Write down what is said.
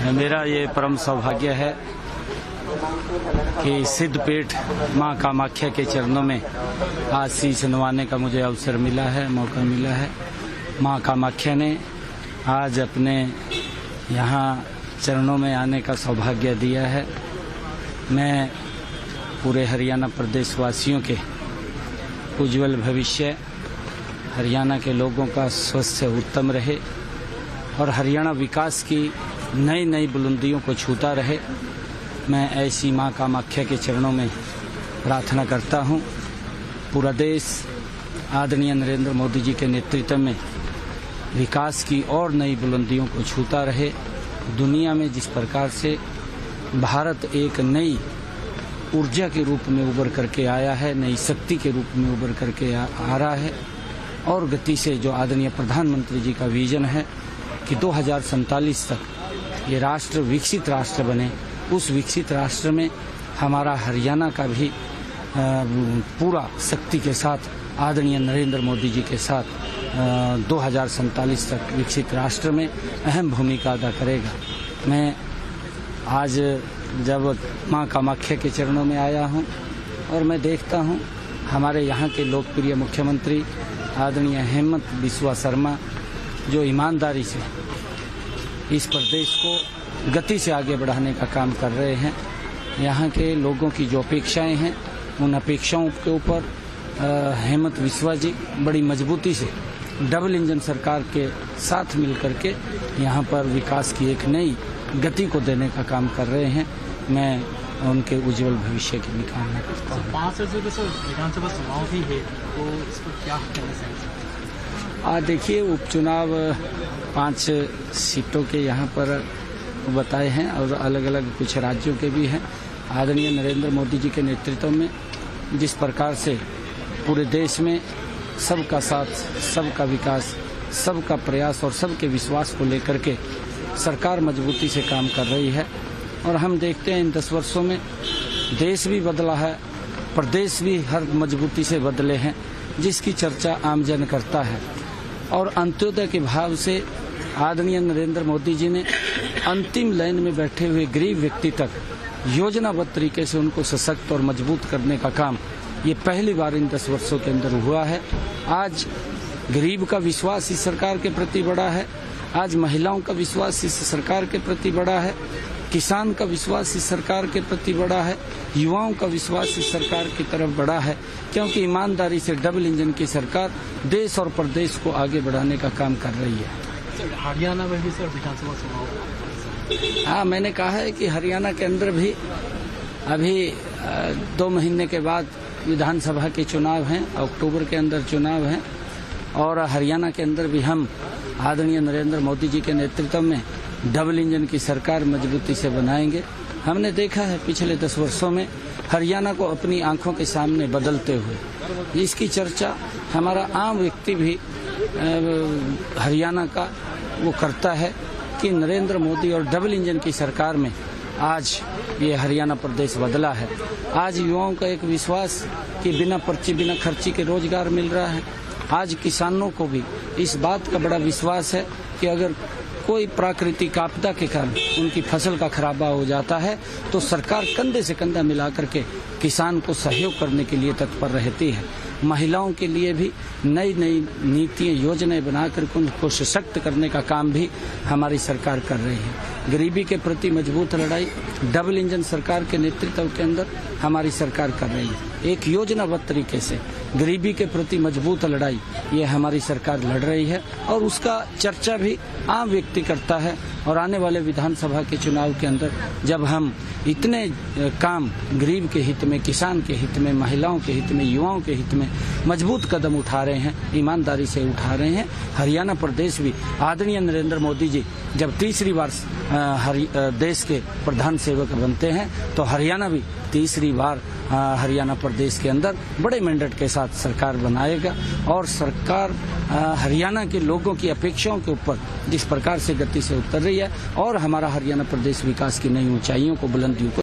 मेरा ये परम सौभाग्य है कि सिद्धपीठ माँ कामाख्या के चरणों में आज शीश नवाने का मुझे अवसर मिला है, मौका मिला है। माँ कामाख्या ने आज अपने यहाँ चरणों में आने का सौभाग्य दिया है। मैं पूरे हरियाणा प्रदेश वासियों के उज्जवल भविष्य, हरियाणा के लोगों का स्वास्थ्य उत्तम रहे और हरियाणा विकास की नई नई बुलंदियों को छूता रहे, मैं ऐसी माँ कामाख्या के चरणों में प्रार्थना करता हूँ। पूरा देश आदरणीय नरेंद्र मोदी जी के नेतृत्व में विकास की और नई बुलंदियों को छूता रहे। दुनिया में जिस प्रकार से भारत एक नई ऊर्जा के रूप में उभर करके आया है, नई शक्ति के रूप में उभर करके आ रहा है और गति से जो आदरणीय प्रधानमंत्री जी का विजन है कि 2047 तक ये राष्ट्र विकसित राष्ट्र बने, उस विकसित राष्ट्र में हमारा हरियाणा का भी पूरा शक्ति के साथ आदरणीय नरेंद्र मोदी जी के साथ 2047 तक विकसित राष्ट्र में अहम भूमिका अदा करेगा। मैं आज जब माँ कामाख्या के चरणों में आया हूँ और मैं देखता हूँ हमारे यहाँ के लोकप्रिय मुख्यमंत्री आदरणीय हेमंत बिस्वा शर्मा जो ईमानदारी से इस प्रदेश को गति से आगे बढ़ाने का काम कर रहे हैं। यहाँ के लोगों की जो अपेक्षाएं हैं उन अपेक्षाओं के ऊपर हेमंत बिस्वा जी बड़ी मजबूती से डबल इंजन सरकार के साथ मिलकर के यहाँ पर विकास की एक नई गति को देने का काम कर रहे हैं। मैं उनके उज्जवल भविष्य की भी कामना करता हूँ। 5 विधानसभा चुनाव भी है तो इस पर क्या कहना चाहिए? देखिए, उपचुनाव 5 सीटों के यहाँ पर बताए हैं और अलग अलग कुछ राज्यों के भी हैं। आदरणीय नरेंद्र मोदी जी के नेतृत्व में जिस प्रकार से पूरे देश में सबका साथ, सबका विकास, सबका प्रयास और सबके विश्वास को लेकर के सरकार मजबूती से काम कर रही है और हम देखते हैं इन 10 वर्षों में देश भी बदला है, प्रदेश भी हर मजबूती से बदले हैं, जिसकी चर्चा आमजन करता है। और अंत्योदय के भाव से आदरणीय नरेंद्र मोदी जी ने अंतिम लाइन में बैठे हुए गरीब व्यक्ति तक योजनाबद्ध तरीके से उनको सशक्त और मजबूत करने का काम ये पहली बार इन 10 वर्षों के अंदर हुआ है। आज गरीब का विश्वास इस सरकार के प्रति बड़ा है, आज महिलाओं का विश्वास इस सरकार के प्रति बड़ा है, किसान का विश्वास इस सरकार के प्रति बड़ा है, युवाओं का विश्वास इस सरकार की तरफ बड़ा है, क्योंकि ईमानदारी से डबल इंजन की सरकार देश और प्रदेश को आगे बढ़ाने का काम कर रही है। हरियाणा में भी सर विधानसभा चुनाव? हाँ, मैंने कहा है कि हरियाणा के अंदर भी अभी 2 महीने के बाद विधानसभा के चुनाव हैं, अक्टूबर के अंदर चुनाव हैं और हरियाणा के अंदर भी हम आदरणीय नरेंद्र मोदी जी के नेतृत्व में डबल इंजन की सरकार मजबूती से बनाएंगे। हमने देखा है पिछले 10 वर्षों में हरियाणा को अपनी आंखों के सामने बदलते हुए, इसकी चर्चा हमारा आम व्यक्ति भी हरियाणा का वो करता है कि नरेंद्र मोदी और डबल इंजन की सरकार में आज ये हरियाणा प्रदेश बदला है। आज युवाओं का एक विश्वास कि बिना पर्ची बिना खर्ची के रोजगार मिल रहा है। आज किसानों को भी इस बात का बड़ा विश्वास है कि अगर कोई प्राकृतिक आपदा के कारण उनकी फसल का खराबा हो जाता है तो सरकार कंधे से कंधा मिला करके किसान को सहयोग करने के लिए तत्पर रहती है। महिलाओं के लिए भी नई नई नीतियाँ, योजनाएं बनाकर उनको सशक्त करने का काम भी हमारी सरकार कर रही है। गरीबी के प्रति मजबूत लड़ाई डबल इंजन सरकार के नेतृत्व के अंदर हमारी सरकार कर रही है। एक योजनाबद्ध तरीके से गरीबी के प्रति मजबूत लड़ाई ये हमारी सरकार लड़ रही है और उसका चर्चा भी आम व्यक्ति करता है। और आने वाले विधानसभा के चुनाव के अंदर जब हम इतने काम गरीब के हित में, किसान के हित में, महिलाओं के हित में, युवाओं के हित में मजबूत कदम उठा रहे हैं, ईमानदारी से उठा रहे हैं, हरियाणा प्रदेश भी आदरणीय नरेंद्र मोदी जी जब तीसरी बार देश के प्रधान सेवक बनते हैं तो हरियाणा भी तीसरी बार हरियाणा प्रदेश के अंदर बड़े मैंडेट के साथ सरकार बनाएगा और सरकार हरियाणा के लोगों की अपेक्षाओं के ऊपर जिस प्रकार से गति से उतर रही है और हमारा हरियाणा प्रदेश विकास की नई ऊंचाइयों को, बुलंदियों को